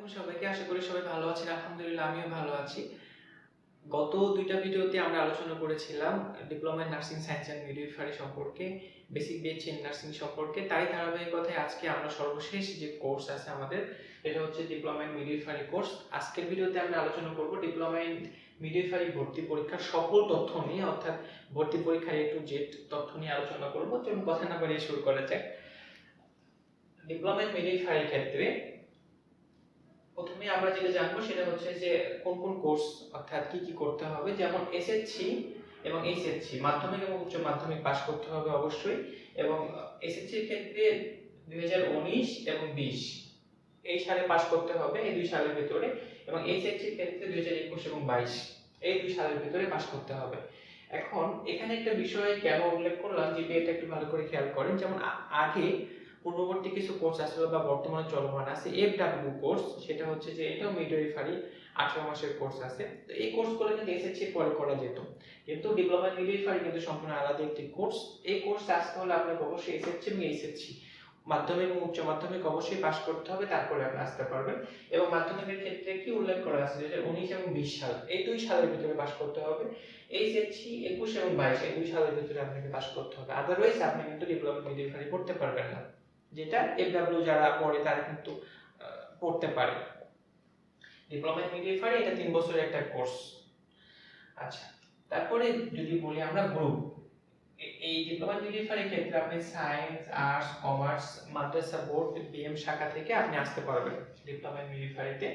আলাইকুম সবাইকে। আশা করি সবাই ভালো আছেন। আলহামদুলিল্লাহ আমিও ভালো আছি। গত ২ টা ভিডিওতে আমরা আলোচনা করেছিলাম diploma in nursing science and midwifery সম্পর্কে, বেসিক বিএসসি ইন নার্সিং সম্পর্কে। তাই ধারাবাহিকতায় আজকে আমরা সর্বশেষ যে কোর্স আছে আমাদের, এটা হচ্ছে ডিপ্লোমা ইন মিডওয়াইফারি কোর্স। আজকের ভিডিওতে আমরা আলোচনা করব ডিপ্লোমা ইন মিডওয়াইফারি ভর্তি পরীক্ষার সকল তথ্য নিয়ে, অর্থাৎ ভর্তি পরীক্ষার A to Z তথ্য নিয়ে আলোচনা করব। চলুন কথা না বাড়িয়ে শুরু করা যাক। ডিপ্লোমা ইন মিডওয়াইফারির ক্ষেত্রে প্রথমে আমরা যেটা জানবো সেটা হচ্ছে যে কোন কোন কোর্স অর্থাৎ কি কি করতে হবে। যেমন এসএসসি এবং এইচএসসি মাধ্যমিক এবং উচ্চ মাধ্যমিক পাস করতে হবে অবশ্যই। এবং এসএসসির ক্ষেত্রে 2019 এবং 20 এই সালে পাস করতে হবে, এই 2 সালের ভিতরে। এবং এইচএসসির ক্ষেত্রে 2021 এবং 22 এই 2 সালের ভিতরে পাস করতে হবে। এখন এখানে একটা বিষয় কেন উল্লেখ করলাম যে এটা একটু ভালো করে খেয়াল করেন। যেমন আগে পূর্ববর্তী কিছু কোর্স আসলে বা বর্তমানে চলমান আছে এফডব্লিউ কোর্স, সেটা হচ্ছে যে এটাও মিডওয়াইফারি 18 মাসের কোর্স আছে। তো এই কোর্সগুলো কিন্তু এসএসসি পরে করা যেত, কিন্তু ডিপ্লোমা মিডওয়াইফারি কিন্তু সম্পূর্ণ আলাদা একটি কোর্স। এই কোর্স আসতে হলে আপনাকে অবশ্যই এসএসসি এবং এইচএসসি মাধ্যমিক এবং উচ্চ মাধ্যমিক অবশ্যই পাস করতে হবে, তারপরে আপনি আসতে পারবেন। এবং মাধ্যমিকের ক্ষেত্রে কি উল্লেখ করা আছে যে 19 এবং 20 সাল এই 2 সালের ভিতরে পাস করতে হবে। এইচএসসি 21 এবং 22 এই 2 সালের ভিতরে আপনাকে পাস করতে হবে, আদারওয়াইজ আপনি কিন্তু ডিপ্লোমা মিডওয়াইফারি পড়তে পারবেন না। যেটা এফডব্লিউ যারা পড়ে তারা কিন্তু পড়তে পারে। ডিপ্লোমা ইন মিডওয়াইফারি এটা 3 বছরের একটা কোর্স। আচ্ছা, তারপরে যদি বলি আমরা গ্রুপ, এই ডিপ্লোমা ইন মিডওয়াইফারির ক্ষেত্রে আপনি সায়েন্স, আর্টস, কমার্স, মাদ্রাসা বোর্ড, বিএম শাখা থেকে আপনি আসতে পারবেন ডিপ্লোমা ইন মিডওয়াইফারিতে।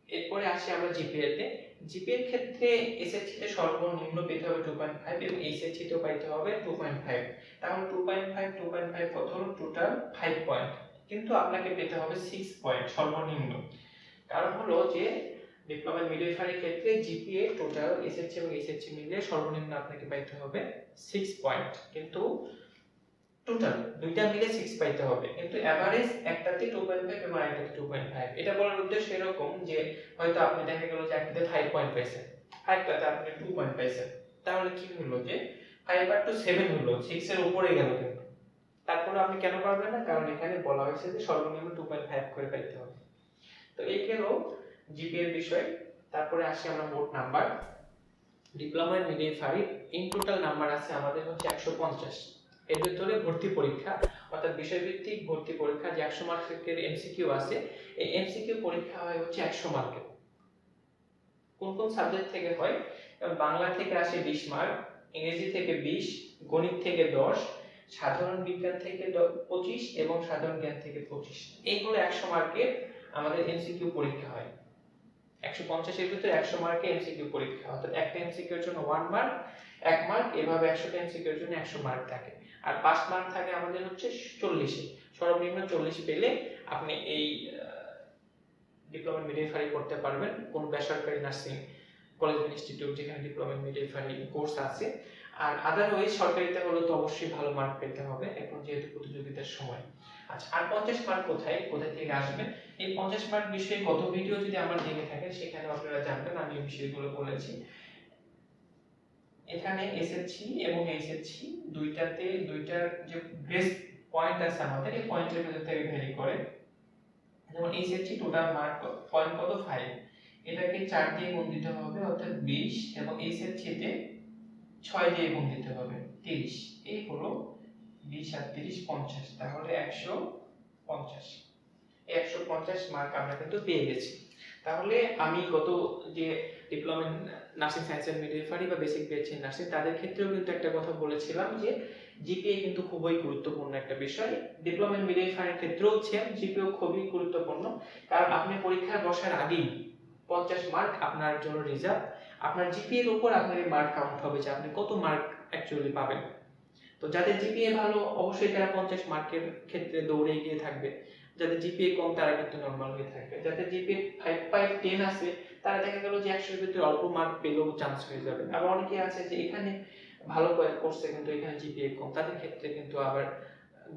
এরপরে আসি আমরা জিপিএ তে। জিপিএ এর ক্ষেত্রে এসএসসি তে সর্বনিম্ন পেতে হবে 2.5 এবং এইচএসসি তেও পাইতে হবে 2.5। তাহলে 2.5 কত হলো? টোটাল 5 পয়েন্ট, কিন্তু আপনাকে পেতে হবে 6 পয়েন্ট সর্বনিম্ন। কারণ হলো যে ডিপ্লোমা ইন মিডওয়াইফারির ক্ষেত্রে জিপিএ টোটাল এসএসসি এবং এইচএসসি মিলে সর্বনিম্ন আপনাকে পাইতে হবে 6 পয়েন্ট, কিন্তু টোটাল দুইটা মিলে 6 পাইতে হবে, কিন্তু এভারেজ একটাতে 2.5 এবং আরেকটাতে 2.5। এটা বলার উদ্দেশ্য এরকম যে হয়তো আপনি দেখা গেল যে একটাতে 5 পয়েন্ট পাইছেন, আরেকটাতে আপনি 2 পয়েন্ট পাইছেন, তাহলে কি হলো যে 5 আর 2 7 হলো, 6 এর উপরে গেল। কিন্তু তারপরে আপনি কেন পারবেন না? কারণ এখানে বলা হয়েছে যে সর্বনিম্ন 2.5 করে পাইতে হবে। তো এই গেল জিপিএ এর বিষয়। তারপরে আসি আমরা মোট number. Diploma in midwifery in total number আছে আমাদের হচ্ছে 150। এর ভিতরে ভর্তি পরীক্ষা অর্থাৎ বিষয়ভিত্তিক ভর্তি পরীক্ষা যে 100 মার্কের এমসিকিউ আছে, এই এমসিকিউ পরীক্ষা হয় হচ্ছে 100 মার্কের। কোন কোন সাবজেক্ট থেকে হয়? বাংলা থেকে আসে 20 মার্ক, ইংরেজি থেকে 20, গণিত থেকে 10, সাধারণ বিজ্ঞান থেকে 25 এবং সাধারণ জ্ঞান থেকে 25। এইগুলো 100 মার্কের আমাদের এমসিকিউ পরীক্ষা হয়। 150 এর ভিতরে 100 মার্কে এমসিকিউ পরীক্ষা, অর্থাৎ একটা এমসিকিউ এর জন্য 1 মার্ক, 1 মার্ক, এভাবে 100টা এমসিকিউ এর জন্য 100 মার্ক থাকে। আর 5 মার্ক থাকে আমাদের হচ্ছে 40 এ। সর্বনিম্ন 40 পেলে আপনি এই ডিপ্লোমা মিডওয়াইফারি করতে পারবেন কোন বেসরকারি নার্সিং কলেজ ইনস্টিটিউট যেখানে ডিপ্লোমা মিডওয়াইফারি কোর্স আছে। আর আদারওয়াইজ সরকারিতে হলে তো অবশ্যই ভালো মার্ক পেতে হবে এখন যেহেতু প্রতিযোগিতার সময়। আচ্ছা, আর 50 মার্ক কোথায় থেকে আসবে? এই 50 মার্ক বিষয়ে গত ভিডিও যদি আমার দেখে থাকেন সেখানে আপনারা জানবেন, আমি এই বিষয়গুলো বলেছি। এখানে এসএসসি এবং এইচএসসি দুইটার যে গ্রেস পয়েন্ট আছে আমাদের, এই পয়েন্টের ভিতর থেকে ভ্যারি করে। যেমন এইচএসসি টোটাল মার্ক পয়েন্ট কত? 5, এটাকে 4 দিয়ে গুণ দিতে হবে অর্থাৎ 20, এবং এইচএসসি তে 6 দিয়ে গুণ দিতে হবে 30। এই হলো 20 আর 30 50, তাহলে 150। এই 150 মার্ক আমরা কিন্তু পেয়ে গেছি। তাহলে আমি গত যে diploma in nursing science and midwifery বা বেসিক বিএসসি নার্সিং তাদের ক্ষেত্রেও কিন্তু একটা কথা বলেছিলাম যে জিপিএ কিন্তু খুবই গুরুত্বপূর্ণ একটা বিষয়। ডিপ্লোমা ইন মিডওয়াইফারির ক্ষেত্রেও সেম, জিপিএ খুবই গুরুত্বপূর্ণ, কারণ আপনি পরীক্ষায় বসার আগেই 50 মার্ক আপনার জন্য রিজার্ভ। আপনার জিপিএ এর উপর আপনার এই মার্ক কাউন্ট হবে যে আপনি কত মার্ক অ্যাকচুয়ালি পাবেন। তো যাদের জিপিএ ভালো অবশ্যই তারা 50 মার্কের ক্ষেত্রে দৌড়ে এগিয়ে থাকবে, যাদের জিপিএ কম তারা কিন্তু নরমাল হয়ে থাকবে। যাদের জিপিএ 5, 10 আছে তারা দেখা গেল যে 100 এর ভিতরে অল্প মার্ক পেলেও চান্স হয়ে যাবে। আবার অনেকে আছে যে এখানে ভালো করছে কিন্তু এখানে জিপিএ কম, তাদের ক্ষেত্রে কিন্তু আবার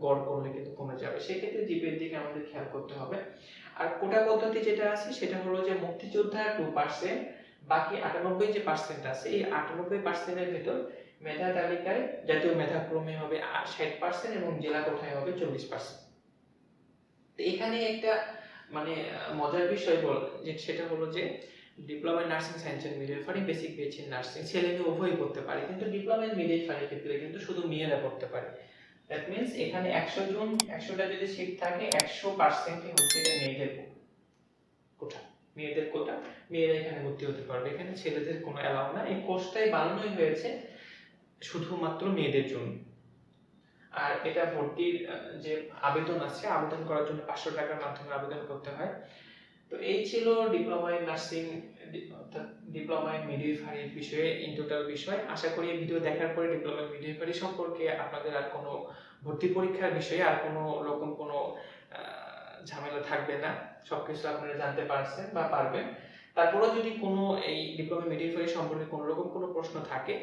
গড় করলে কিন্তু কমে যাবে। সেই ক্ষেত্রে জিপিএ এর দিকে আমাদের খেয়াল করতে হবে। আর কোটা পদ্ধতি যেটা আছে সেটা হলো যে মুক্তিযোদ্ধা 2%, বাকি 98 যে পার্সেন্ট আছে এই 98% এর ভিতর মেধা তালিকায় জাতীয় মেধাক্রমে হবে 60% এবং জেলা কোঠায় হবে 40%। তো এখানে একটা মানে মজার বিষয় যে সেটা হলো যে diploma in nursing science and midwifery, basic batch in nursing, ছেলে মেয়ে উভয়ই করতে পারে, কিন্তু ডিপ্লোমা ইন মিডওয়াইফারির ক্ষেত্রে কিন্তু শুধু মেয়েরা করতে পারে। দ্যাট মিন্স এখানে 100টা যদি সিট থাকে 100%ই হচ্ছে মেয়েদের কোটা, মেয়েদের কোটা, মেয়েরা এখানে ভর্তি হতে পারবে, এখানে ছেলেদের কোনো অ্যালাউ না। এই কোর্সটাই বানানোই হয়েছে শুধুমাত্র মেয়েদের জন্য। আর এটা ভর্তির যে আবেদন আছে, আবেদন করার জন্য 500 টাকার মাধ্যমে আবেদন করতে হয়। তো এই ছিল ডিপ্লোমা ইন নার্সিং অর্থাৎ ডিপ্লোমা ইন মিডওয়াইফারির বিষয়ে ইন টোটাল বিষয়। আশা করি এই ভিডিও দেখার পরে ডিপ্লোমা ইন মিডওয়াইফারি সম্পর্কে আপনাদের আর কোনো ভর্তি পরীক্ষার বিষয়ে আর কোনো রকম কোনো ঝামেলা থাকবে না, সবকিছু আপনারা জানতে পারছেন বা পারবেন। তারপরেও যদি কোনো এই ডিপ্লোমা মিডওয়াইফারি সম্পর্কে কোনো রকম কোনো প্রশ্ন থাকে,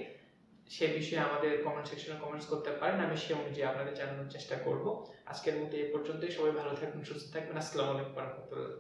সে বিষয়ে আমাদের কমেন্ট সেকশনে কমেন্টস করতে পারেন, আমি সে অনুযায়ী আপনাদের জানানোর চেষ্টা করব। আজকের মতো এই পর্যন্তই, সবাই ভালো থাকবেন, সুস্থ থাকবেন। আসসালামু আলাইকুম ওয়া রাহমাতুল্লাহ।